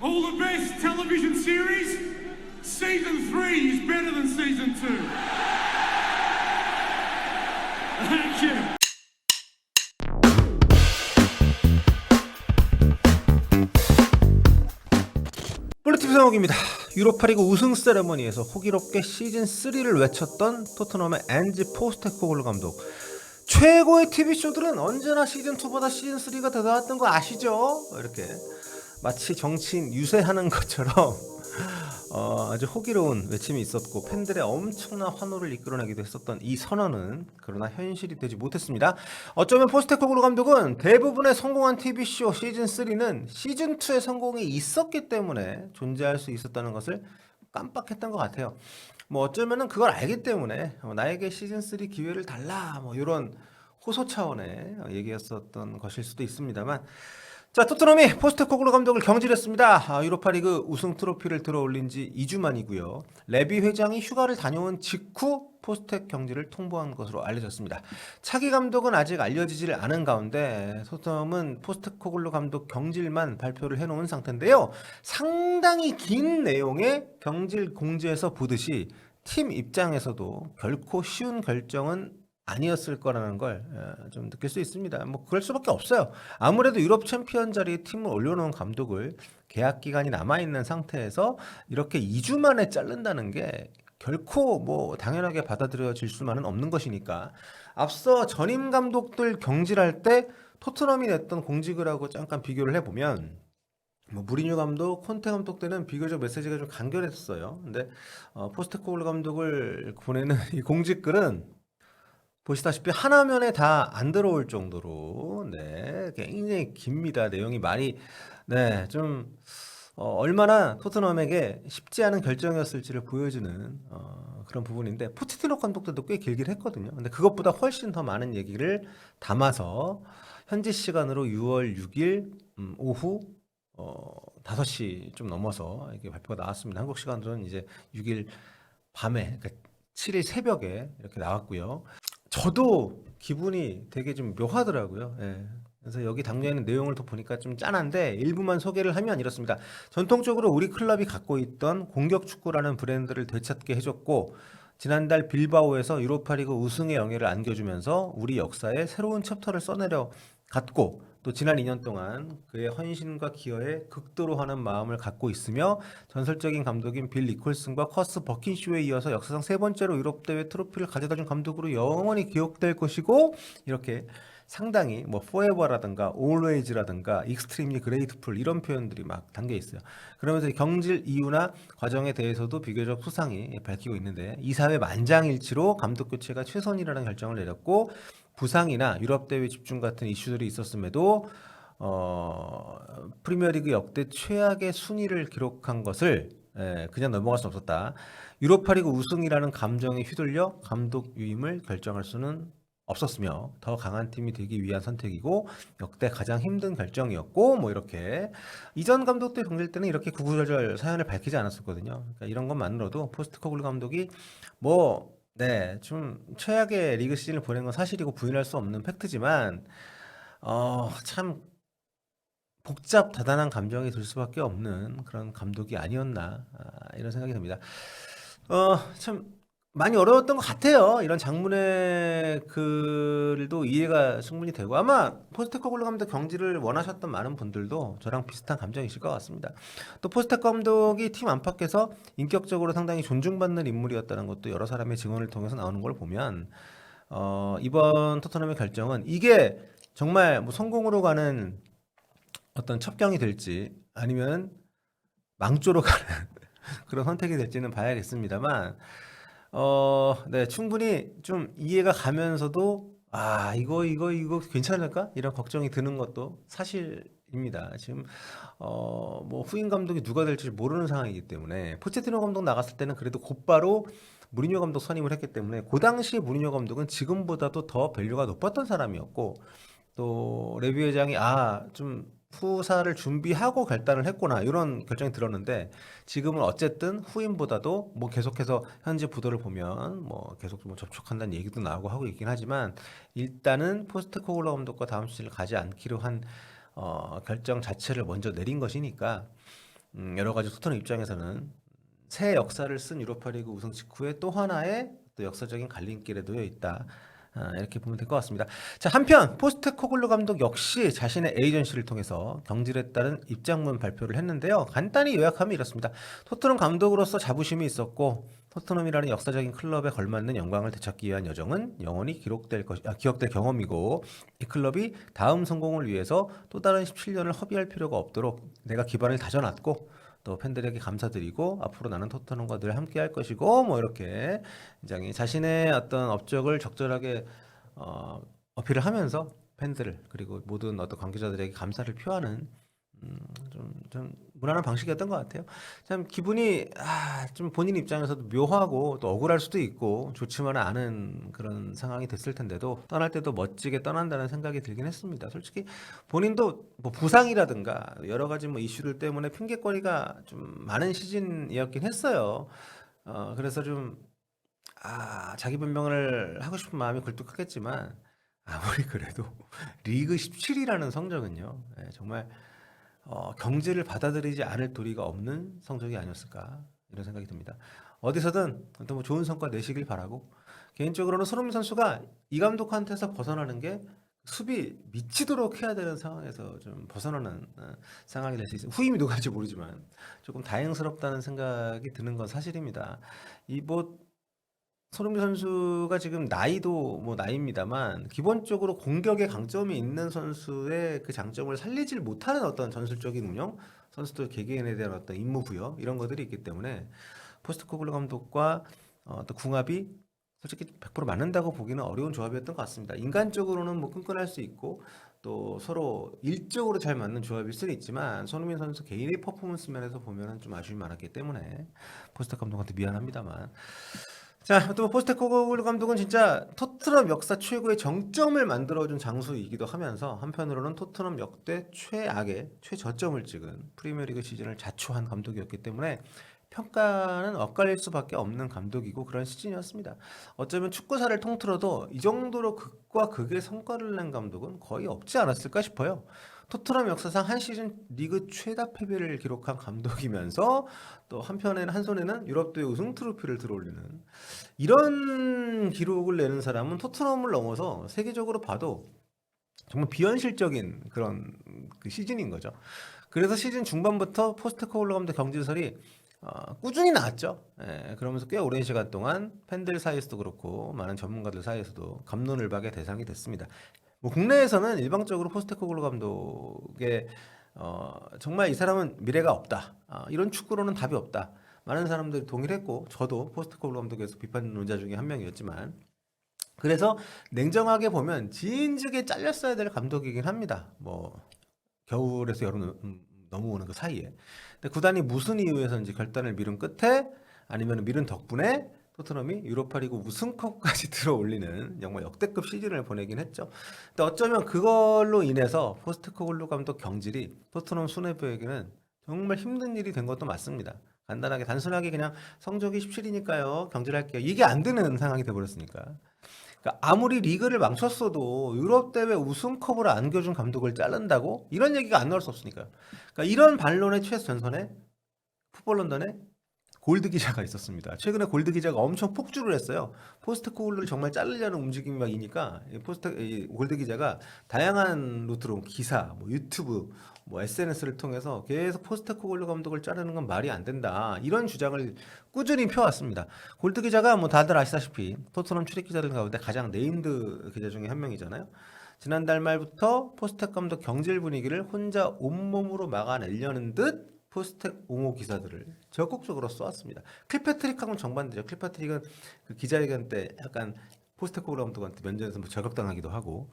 All the best television series. Season 3 is better than season 2. Thank you. 볼리티비 성욱입니다. 유로파리그 우승 세레머니에서 호기롭게 시즌3를 외쳤던 토트넘의 앤지 포스테코글루 감독. 최고의 TV쇼들은 언제나 시즌2보다 시즌3가 더 나왔던 거 아시죠? 이렇게 마치 정치인 유세하는 것처럼 아주 호기로운 외침이 있었고 팬들의 엄청난 환호를 이끌어내기도 했었던 이 선언은 그러나 현실이 되지 못했습니다. 어쩌면 포스테코글루 감독은 대부분의 성공한 TV쇼 시즌3는 시즌2의 성공이 있었기 때문에 존재할 수 있었다는 것을 깜빡했던 것 같아요. 뭐 어쩌면은 그걸 알기 때문에 나에게 시즌3 기회를 달라 뭐 이런 호소 차원의 얘기였었던 것일 수도 있습니다만, 자, 토트넘이 포스테코글루 감독을 경질했습니다. 유로파리그 우승 트로피를 들어올린 지 2주 만이고요. 레비 회장이 휴가를 다녀온 직후 포스텍 경질을 통보한 것으로 알려졌습니다. 차기 감독은 아직 알려지질 않은 가운데 토트넘은 포스테코글루 감독 경질만 발표를 해놓은 상태인데요. 상당히 긴 내용의 경질 공지에서 보듯이 팀 입장에서도 결코 쉬운 결정은 아니었을 거라는 걸 좀 느낄 수 있습니다. 뭐 그럴 수밖에 없어요. 아무래도 유럽 챔피언 자리에 팀을 올려놓은 감독을 계약 기간이 남아있는 상태에서 이렇게 2주 만에 자른다는 게 결코 뭐 당연하게 받아들여질 수만은 없는 것이니까, 앞서 전임 감독들 경질할 때 토트넘이 냈던 공지글하고 잠깐 비교를 해보면 뭐 무리뉴 감독, 콘테 감독 때는 비교적 메시지가 좀 간결했어요. 근데 포스테코글루 감독을 보내는 이 공지글은 보시다시피 하나면에 다 안 들어올 정도로 굉장히 깁니다. 내용이 많이 좀 얼마나 토트넘에게 쉽지 않은 결정이었을지를 보여주는 그런 부분인데, 포체티노 감독 때도 꽤 길긴 했거든요. 근데 그것보다 훨씬 더 많은 얘기를 담아서 현지 시간으로 6월 6일 오후 5시 좀 넘어서 이게 발표가 나왔습니다. 한국 시간으로는 이제 6일 밤에, 그러니까 7일 새벽에 이렇게 나왔고요. 저도 기분이 되게 좀 묘하더라고요. 예. 그래서 여기 담겨 있는 내용을 더 보니까 좀 짠한데 일부만 소개를 하면 이렇습니다. 전통적으로 우리 클럽이 갖고 있던 공격 축구라는 브랜드를 되찾게 해줬고, 지난달 빌바오에서 유로파리그 우승의 영예를 안겨주면서 우리 역사에 새로운 챕터를 써내려 갔고, 또 지난 2년 동안 그의 헌신과 기여에 극도로 하는 마음을 갖고 있으며 전설적인 감독인 빌 니콜슨과 커스 버킨쇼에 이어서 역사상 3번째로 유럽대회 트로피를 가져다준 감독으로 영원히 기억될 것이고, 이렇게 상당히 뭐 forever라든가 always라든가 extremely grateful 이런 표현들이 막 담겨 있어요. 그러면서 경질 이유나 과정에 대해서도 비교적 수상히 밝히고 있는데, 이사회 만장일치로 감독 교체가 최선이라는 결정을 내렸고, 부상이나 유럽대회 집중 같은 이슈들이 있었음에도 프리미어리그 역대 최악의 순위를 기록한 것을 그냥 넘어갈 수 없었다. 유로파리그 우승이라는 감정에 휘둘려 감독 유임을 결정할 수는 없었으며 더 강한 팀이 되기 위한 선택이고 역대 가장 힘든 결정이었고, 뭐 이렇게 이전 감독들 경질 때는 이렇게 구구절절 사연을 밝히지 않았었거든요. 그러니까 이런 것만으로도 포스테코글루 감독이 좀 최악의 리그 시즌을 보낸 건 사실이고 부인할 수 없는 팩트지만 참 복잡다단한 감정이 들 수밖에 없는 그런 감독이 아니었나, 이런 생각이 듭니다. 참 많이 어려웠던 것 같아요. 이런 장문의 글도 이해가 충분히 되고, 아마 포스테코글루 감독 경질을 원하셨던 많은 분들도 저랑 비슷한 감정이실 것 같습니다. 또 포스테코 감독이 팀 안팎에서 인격적으로 상당히 존중받는 인물이었다는 것도 여러 사람의 증언을 통해서 나오는 걸 보면 이번 토트넘의 결정은 이게 정말 뭐 성공으로 가는 어떤 첩경이 될지 아니면 망조로 가는 그런 선택이 될지는 봐야겠습니다.만 충분히 좀 이해가 가면서도 이거 괜찮을까? 이런 걱정이 드는 것도 사실입니다. 지금 뭐 후임 감독이 누가 될지 모르는 상황이기 때문에, 포체티노 감독 나갔을 때는 그래도 곧바로 무리뉴 감독 선임을 했기 때문에 그 당시에 무리뉴 감독은 지금보다도 더 밸류가 높았던 사람이었고, 또 레비 회장이 좀 후사를 준비하고 결단을 했구나 이런 결정이 들었는데, 지금은 어쨌든 후임보다도 뭐 계속해서 현재 부도를 보면 뭐 계속 뭐 접촉한다는 얘기도 나오고 하고 있긴 하지만, 일단은 포스테코글루 감독과 다음 시즌을 가지 않기로 한 결정 자체를 먼저 내린 것이니까 여러 가지 토트넘 입장에서는 새 역사를 쓴 유로파리그 우승 직후에 또 하나의 또 역사적인 갈림길에 놓여 있다. 이렇게 보면 될 것 같습니다. 자, 한편 포스테코글루 감독 역시 자신의 에이전시를 통해서 경질에 따른 입장문 발표를 했는데요. 간단히 요약하면 이렇습니다. 토트넘 감독으로서 자부심이 있었고 토트넘이라는 역사적인 클럽에 걸맞는 영광을 되찾기 위한 여정은 영원히 기록될 기억될 경험이고 이 클럽이 다음 성공을 위해서 또 다른 17년을 허비할 필요가 없도록 내가 기반을 다져놨고 또 팬들에게 감사드리고 앞으로 나는 토트넘과 늘 함께 할 것이고 뭐 이렇게 굉장히 자신의 어떤 업적을 적절하게 어필을 하면서 팬들을 그리고 모든 어떤 관계자들에게 감사를 표하는 좀 무난한 방식이었던 것 같아요. 참 기분이 좀 본인 입장에서도 묘하고 또 억울할 수도 있고 좋지만은 않은 그런 상황이 됐을 텐데도 떠날 때도 멋지게 떠난다는 생각이 들긴 했습니다. 솔직히 본인도 뭐 부상이라든가 여러 가지 뭐 이슈들 때문에 핑계거리가 좀 많은 시즌이었긴 했어요. 그래서 좀 자기 변명을 하고 싶은 마음이 굴뚝하겠지만 아무리 그래도 리그 17이라는 성적은요, 정말 경제를 받아들이지 않을 도리가 없는 성적이 아니었을까 이런 생각이 듭니다. 어디서든 어떤 뭐 좋은 성과 내시길 바라고 개인적으로는 손흥민 선수가 이 감독한테서 벗어나는 게 수비 미치도록 해야 되는 상황에서 좀 벗어나는 상황이 될 수 있어요. 후임이 누가 할지 모르지만 조금 다행스럽다는 생각이 드는 건 사실입니다. 뭐 손흥민 선수가 지금 나이도 뭐 나이입니다만 기본적으로 공격에 강점이 있는 선수의 그 장점을 살리질 못하는 어떤 전술적인 운영, 선수들 개개인에 대한 어떤 임무 부여 이런 것들이 있기 때문에 포스트코글루 감독과 또 궁합이 솔직히 100% 맞는다고 보기는 어려운 조합이었던 것 같습니다. 인간적으로는 뭐 끈끈할 수 있고 또 서로 일적으로 잘 맞는 조합일 수는 있지만 손흥민 선수 개인의 퍼포먼스 면에서 보면은 좀 아쉬움이 많았기 때문에 포스트 감독한테 미안합니다만. 자, 또 포스테코글루 감독은 진짜 토트넘 역사 최고의 정점을 만들어준 장수이기도 하면서 한편으로는 토트넘 역대 최악의 최저점을 찍은 프리미어리그 시즌을 자초한 감독이었기 때문에 평가는 엇갈릴 수밖에 없는 감독이고 그런 시즌이었습니다. 어쩌면 축구사를 통틀어도 이 정도로 극과 극의 성과를 낸 감독은 거의 없지 않았을까 싶어요. 토트넘 역사상 한 시즌 리그 최다 패배를 기록한 감독이면서 또 한편에는 한 손에는 유럽 대회 우승 트로피를 들어올리는 이런 기록을 내는 사람은 토트넘을 넘어서 세계적으로 봐도 정말 비현실적인 그런 그 시즌인 거죠. 그래서 시즌 중반부터 포스테코글루 감독 경질설이 꾸준히 나왔죠. 그러면서 꽤 오랜 시간 동안 팬들 사이에서도 그렇고 많은 전문가들 사이에서도 갑론을박의 대상이 됐습니다. 뭐 국내에서는 일방적으로 포스테코글루 감독의 정말 이 사람은 미래가 없다. 이런 축구로는 답이 없다. 많은 사람들이 동의를 했고 저도 포스테코글루 감독에서 비판론자 중에 한 명이었지만 그래서 냉정하게 보면 진즉에 잘렸어야 될 감독이긴 합니다. 뭐 겨울에서 여름 넘어오는 그 사이에. 근데 구단이 무슨 이유에서인지 결단을 미룬 끝에 아니면 미룬 덕분에 토트넘이 유로파리그 우승컵까지 들어올리는 정말 역대급 시즌을 보내긴 했죠. 근데 어쩌면 그걸로 인해서 포스테코글루 감독 경질이 토트넘 수뇌부에게는 정말 힘든 일이 된 것도 맞습니다. 간단하게 단순하게 그냥 성적이 17이니까요 경질할게요 이게 안 되는 상황이 돼버렸으니까. 그러니까 아무리 리그를 망쳤어도 유럽 대회 우승컵을 안겨준 감독을 자른다고 이런 얘기가 안 나올 수 없으니까요. 그러니까 이런 반론의 최전선에 풋볼 런던에 골드 기자가 있었습니다. 최근에 골드 기자가 엄청 폭주를 했어요. 포스테코글루를 정말 자르려는 움직임이 막 이니까 골드 기자가 다양한 루트로 기사, 뭐 유튜브, 뭐 SNS를 통해서 계속 포스테코글루 감독을 자르는 건 말이 안 된다. 이런 주장을 꾸준히 펴왔습니다. 골드 기자가 뭐 다들 아시다시피 토트넘 출입 기자들 가운데 가장 네임드 기자 중에 한 명이잖아요. 지난달 말부터 포스텍 감독 경질 분위기를 혼자 온몸으로 막아내려는 듯 포스텍 옹호 기사들을 적극적으로 쏘았습니다. 클패트릭 하고는 정반대죠. 클패트릭은 그 기자회견 때 약간 포스테코글루 감독한테 면전에서 뭐 저격당하기도 하고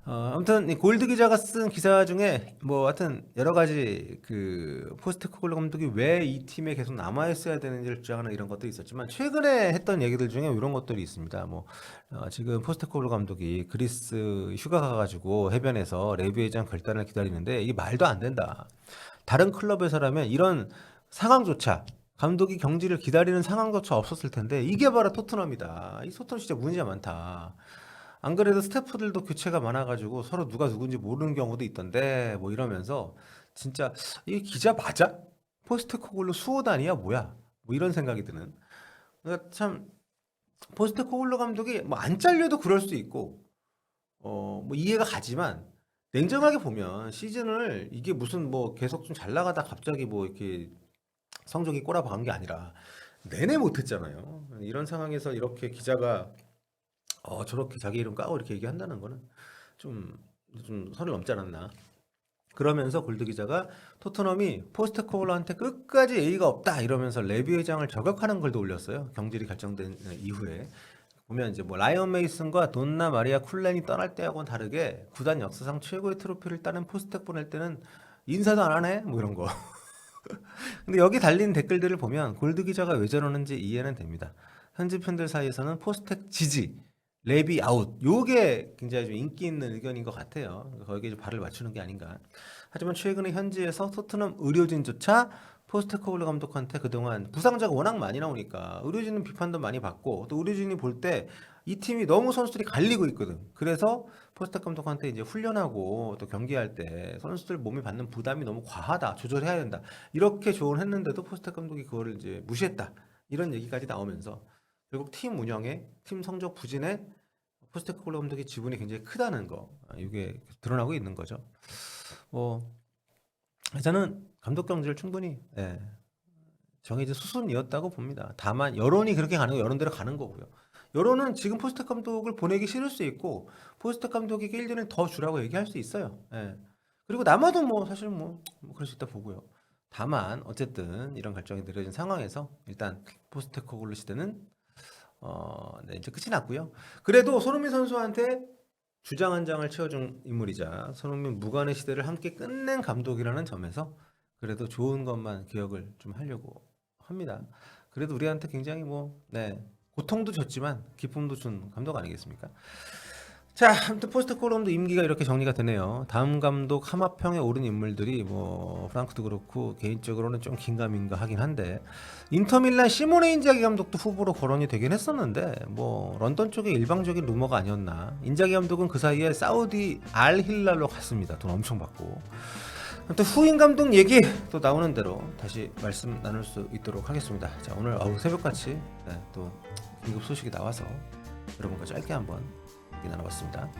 아무튼 이 골드 기자가 쓴 기사 중에 뭐 하여튼 여러 가지 그 포스테코글루 감독이 왜 이 팀에 계속 남아 있어야 되는지를 주장하는 이런 것들이 있었지만 최근에 했던 얘기들 중에 이런 것들이 있습니다. 뭐 지금 포스테코글루 감독이 그리스 휴가 가가지고 해변에서 레비에이장 결단을 기다리는데 이게 말도 안 된다. 다른 클럽에서라면 이런 상황조차 감독이 경질을 기다리는 상황조차 없었을 텐데 이게 바로 토트넘이다. 이 토트넘 진짜 문제가 많다. 안 그래도 스태프들도 교체가 많아가지고 서로 누가 누군지 모르는 경우도 있던데 뭐 이러면서 진짜 이 기자 맞아? 포스트코글루 수호단이야 뭐야? 뭐 이런 생각이 드는. 그러니까 참 포스트코글루 감독이 뭐 안 잘려도 그럴 수 있고 뭐 이해가 가지만 냉정하게 보면 시즌을 이게 무슨 뭐 계속 좀 잘 나가다 갑자기 뭐 이렇게 성적이 꼬라박은 게 아니라 내내 못했잖아요. 이런 상황에서 이렇게 기자가 저렇게 자기 이름 까고 이렇게 얘기한다는 거는 좀 선을 넘지 않았나. 그러면서 골드 기자가 토트넘이 포스트코글루한테 끝까지 예의가 없다 이러면서 레비 회장을 저격하는 글도 올렸어요. 경질이 결정된 이후에. 보면 이제 뭐 라이언 메이슨과 돈나 마리아 쿨렌이 떠날 때하고는 다르게 구단 역사상 최고의 트로피를 따는 포스텍 보낼 때는 인사도 안 하네 뭐 이런 거. 근데 여기 달린 댓글들을 보면 골드 기자가 왜 저러는지 이해는 됩니다. 현지 팬들 사이에서는 포스텍 지지, 레비 아웃 요게 굉장히 좀 인기 있는 의견인 것 같아요. 거기에 좀 발을 맞추는 게 아닌가. 하지만 최근에 현지에서 토트넘 의료진조차 포스테코글루 감독한테 그동안 부상자가 워낙 많이 나오니까 의료진은 비판도 많이 받고 또 의료진이 볼 때 이 팀이 너무 선수들이 갈리고 있거든. 그래서 포스텍 감독한테 이제 훈련하고 또 경기할 때 선수들 몸이 받는 부담이 너무 과하다. 조절해야 된다. 이렇게 조언을 했는데도 포스텍 감독이 그거를 이제 무시했다. 이런 얘기까지 나오면서 결국 팀 운영에 팀 성적 부진에 포스테코글루 감독의 지분이 굉장히 크다는 거. 이게 드러나고 있는 거죠. 저는 감독 경질을 충분히 정해진 수순이었다고 봅니다. 다만 여론이 그렇게 가는 거 여론대로 가는 거고요. 여론은 지금 포스텍 감독을 보내기 싫을 수 있고 포스텍 감독에게 1년을 더 주라고 얘기할 수 있어요. 그리고 남아도 뭐 사실 뭐 그럴 수 있다 보고요. 다만 어쨌든 이런 결정이 내려진 상황에서 일단 포스테코글루 시대는 이제 끝이 났고요. 그래도 손흥민 선수한테 주장 한 장을 채워준 인물이자 손흥민 무관의 시대를 함께 끝낸 감독이라는 점에서 그래도 좋은 것만 기억을 좀 하려고 합니다. 그래도 우리한테 굉장히 고통도 줬지만 기쁨도 준 감독 아니겠습니까? 자, 아무튼 포스트코글루 감독 임기가 이렇게 정리가 되네요. 다음 감독 하마평에 오른 인물들이 프랑크도 그렇고 개인적으로는 좀 긴가민가 하긴 한데 인터밀란 시모네 인자기 감독도 후보로 거론이 되긴 했었는데 런던 쪽에 일방적인 루머가 아니었나. 인자기 감독은 그 사이에 사우디 알 힐랄로 갔습니다. 돈 엄청 받고. 아무튼 후임 감독 얘기 또 나오는 대로 다시 말씀 나눌 수 있도록 하겠습니다. 자, 오늘 새벽같이 또 긴급 소식이 나와서 여러분과 짧게 한번 얘기 나눠봤습니다.